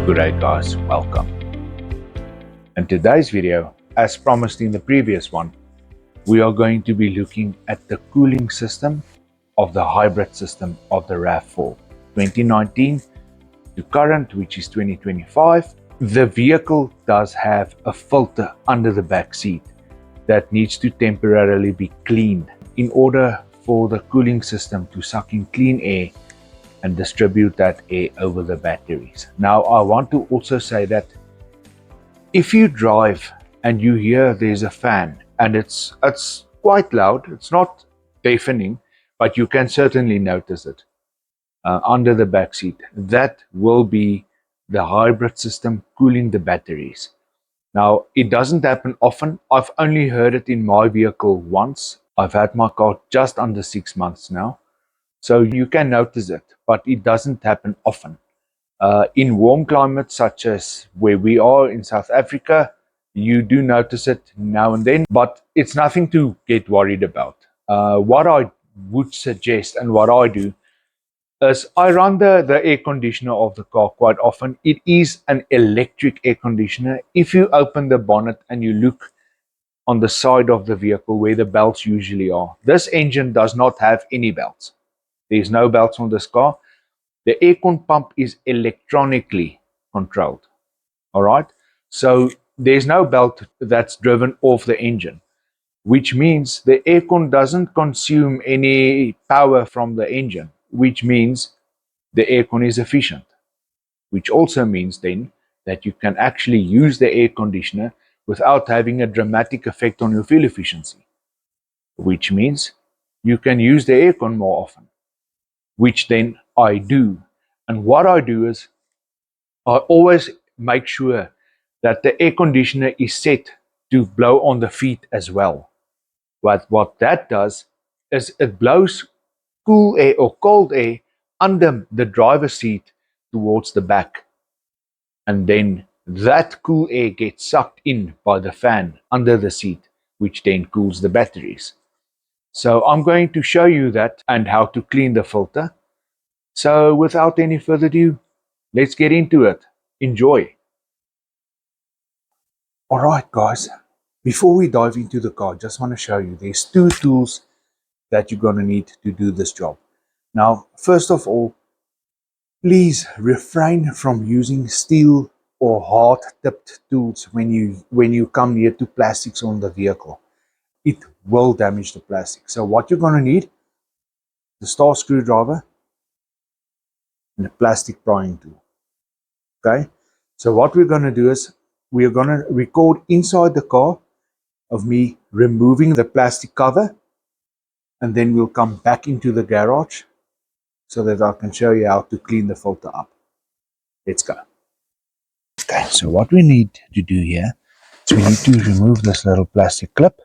Good day guys, welcome. In today's video, as promised in the previous one, we are going to be looking at the cooling system of the hybrid system of the RAV4 2019 to current, which is 2025. The vehicle does have a filter under the back seat that needs to temporarily be cleaned in order for the cooling system to suck in clean air and distribute that air over the batteries. Now, I want to also say that if you drive and you hear there's a fan and it's quite loud, it's not deafening, but you can certainly notice it under the back seat. That will be the hybrid system cooling the batteries. Now, it doesn't happen often. I've only heard it in my vehicle once. I've had my car just under 6 months now. So you can notice it, but it doesn't happen often. In warm climates such as where we are in South Africa, you do notice it now and then, but it's nothing to get worried about. What I would suggest and what I do is I run the air conditioner of the car quite often. It is an electric air conditioner. If you open the bonnet and you look on the side of the vehicle where the belts usually are, this engine does not have any belts. There's no belts on this car. The aircon pump is electronically controlled. All right. So there's no belt that's driven off the engine, which means the aircon doesn't consume any power from the engine, which means the aircon is efficient, which also means then that you can actually use the air conditioner without having a dramatic effect on your fuel efficiency, which means you can use the aircon more often, which then I do. And what I do is I always make sure that the air conditioner is set to blow on the feet as well. What that does is it blows cool air or cold air under the driver's seat towards the back. And then that cool air gets sucked in by the fan under the seat, which then cools the batteries. So I'm going to show you that and how to clean the filter. So without any further ado, let's get into it. Enjoy. All right, guys, before we dive into the car, just want to show you there's two tools that you're going to need to do this job. Now, first of all, please refrain from using steel or hard-tipped tools when you come near to plastics on the vehicle. It will damage the plastic. So what you're going to need, the star screwdriver and a plastic prying tool. Okay, so what we're going to do is we're going to record inside the car of me removing the plastic cover, and then we'll come back into the garage so that I can show you how to clean the filter up. Let's go. Okay, so what we need to do here is we need to remove this little plastic clip,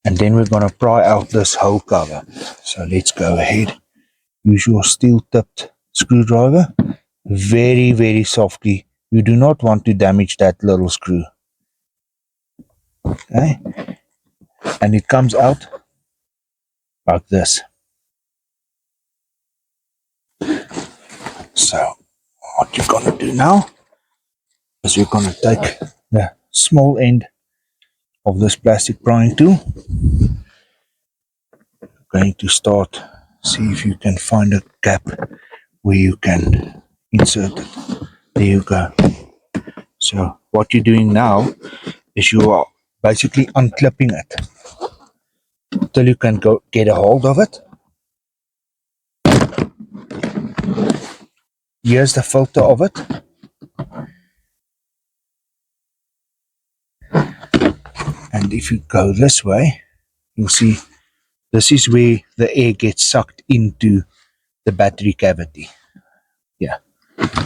and then we're going to pry out this whole cover. So let's go ahead. Use your steel-tipped screwdriver very, very softly. You do not want to damage that little screw. Okay, and it comes out like this. So what you're going to do now is you're going to take the small end of this plastic prying tool. You're going to start, see if you can find a gap where you can insert it. There you go. So what you're doing now is you are basically unclipping it till you can go get a hold of it. Here's the filter of it. And if you go this way, you'll see this is where the air gets sucked into the battery cavity. Yeah,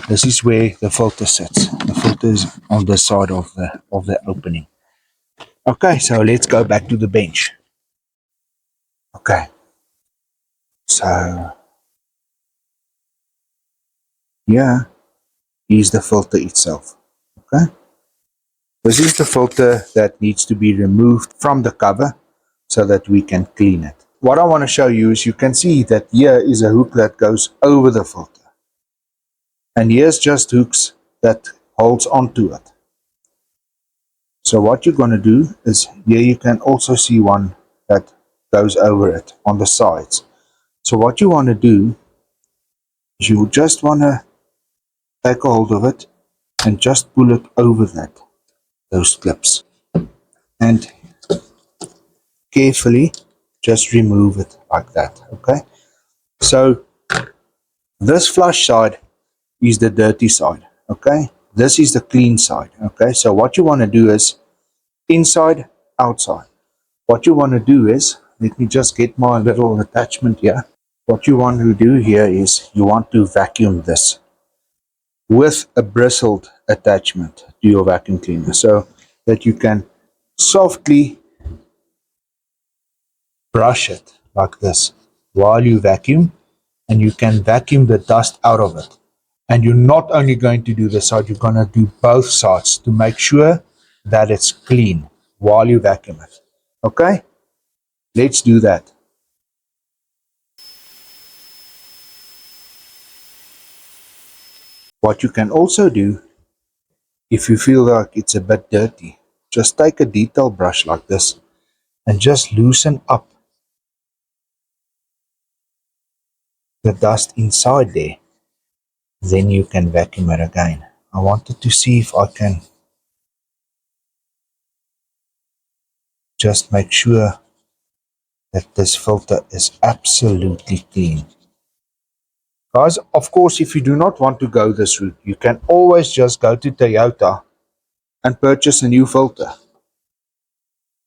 this is where the filter sits. The filter is on the side of the opening. Okay, so let's go back to the bench. Okay, so yeah, here's the filter itself. Okay, this is the filter that needs to be removed from the cover so that we can clean it. What I want to show you is you can see that here is a hook that goes over the filter. And here's just hooks that holds onto it. So what you're going to do is, here you can also see one that goes over it on the sides. So what you want to do is you just want to take a hold of it and just pull it over those clips, and carefully just remove it like that. Okay, so this flush side is the dirty side. Okay, this is the clean side. Okay, so what you want to do is inside, outside. What you want to do is, let me just get my little attachment here. What you want to do here is you want to vacuum this with a bristled attachment to your vacuum cleaner, so that you can softly brush it like this while you vacuum, and you can vacuum the dust out of it. And you're not only going to do this side, you're going to do both sides to make sure that it's clean while you vacuum it. Okay, let's do that. What you can also do, if you feel like it's a bit dirty, just take a detail brush like this and just loosen up the dust inside there. Then you can vacuum it again. I wanted to see if I can just make sure that this filter is absolutely clean. Guys, of course, if you do not want to go this route, you can always just go to Toyota and purchase a new filter.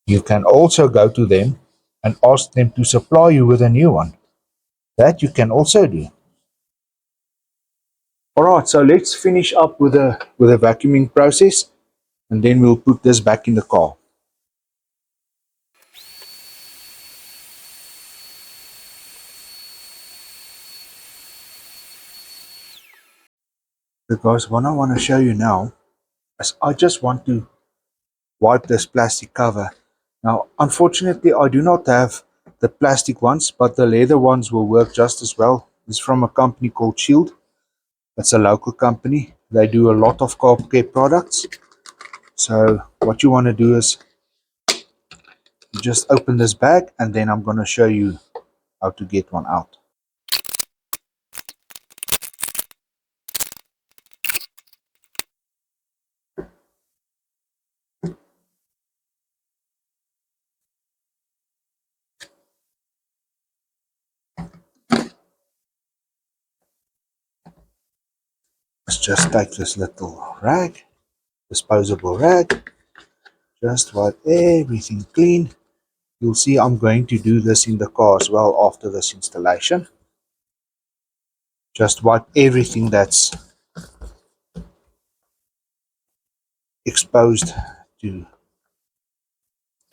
You can also go to them and ask them to supply you with a new one. That you can also do. Alright, so let's finish up with a vacuuming process, and then we'll put this back in the car. Because what I want to show you now is I just want to wipe this plastic cover. Now, unfortunately, I do not have the plastic ones, but the leather ones will work just as well. It's from a company called Shield. It's a local company. They do a lot of car care products. So what you want to do is you just open this bag, and then I'm going to show you how to get one out. Let's just take this little rag, disposable rag, just wipe everything clean. You'll see I'm going to do this in the car as well after this installation. Just wipe everything that's exposed to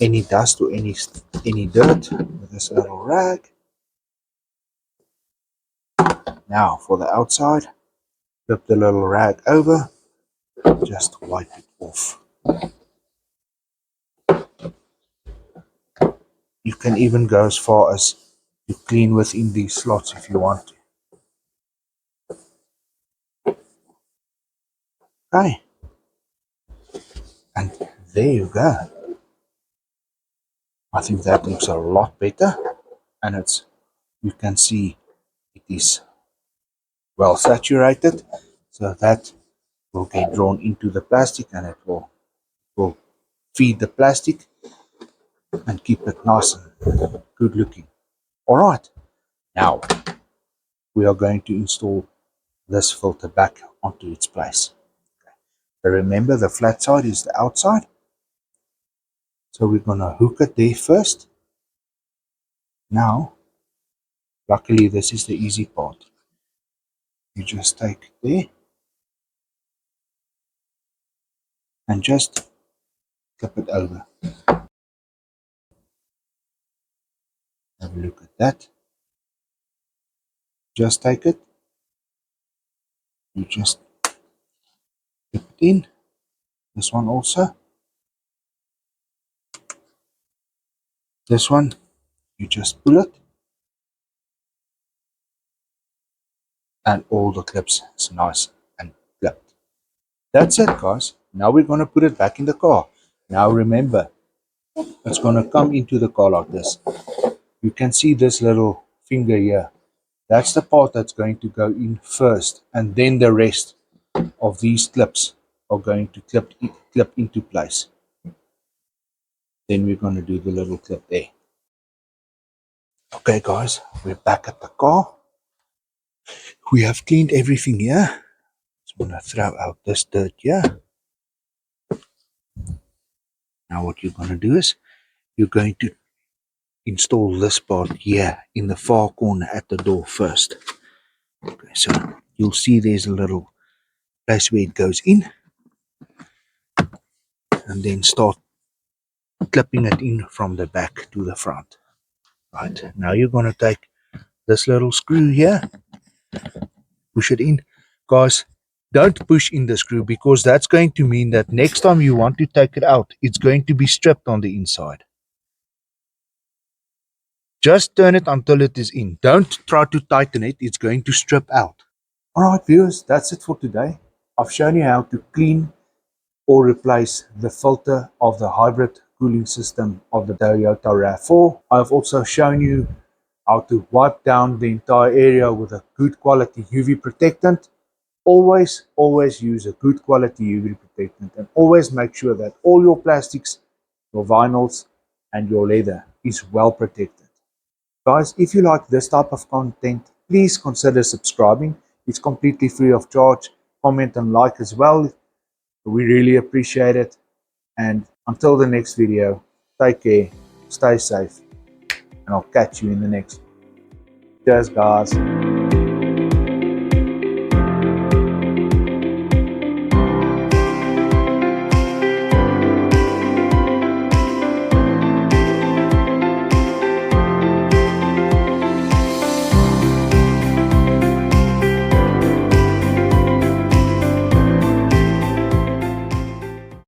any dust or any dirt with this little rag. Now for the outside, flip the little rag over, just wipe it off. You can even go as far as to clean within these slots if you want to. Okay, and there you go. I think that looks a lot better, and you can see it is well saturated, so that will get drawn into the plastic, and it will feed the plastic and keep it nice and good looking. Alright, now we are going to install this filter back onto its place. So remember, the flat side is the outside, so we're going to hook it there first. Now, luckily this is the easy part. You just take it there and just flip it over. Have a look at that. Just take it, you just flip it in. This one also. This one, you just pull it, and all the clips is nice and clipped. That's it, guys. Now we're going to put it back in the car. Now remember, it's going to come into the car like this. You can see this little finger here. That's the part that's going to go in first, and then the rest of these clips are going to clip into place. Then we're going to do the little clip there. Okay, guys, we're back at the car. We have cleaned everything here. Just want to throw out this dirt here. Now what you're going to do is you're going to install this part here in the far corner at the door first. Okay, so you'll see there's a little place where it goes in, and then start clipping it in from the back to the front. Right, now you're going to take this little screw here, push it in. Guys, don't push in the screw, because that's going to mean that next time you want to take it out, it's going to be stripped on the inside. Just turn it until it is in. Don't try to tighten it, it's going to strip out. Alright viewers, that's it for today. I've shown you how to clean or replace the filter of the hybrid cooling system of the Toyota RAV4. I've also shown you how to wipe down the entire area with a good quality UV protectant. Always use a good quality UV protectant, and always make sure that all your plastics, your vinyls and your leather is well protected. Guys, if you like this type of content, please consider subscribing. It's completely free of charge. Comment and like as well. We really appreciate it. And until the next video, take care, stay safe, and I'll catch you in the next one. Cheers, guys.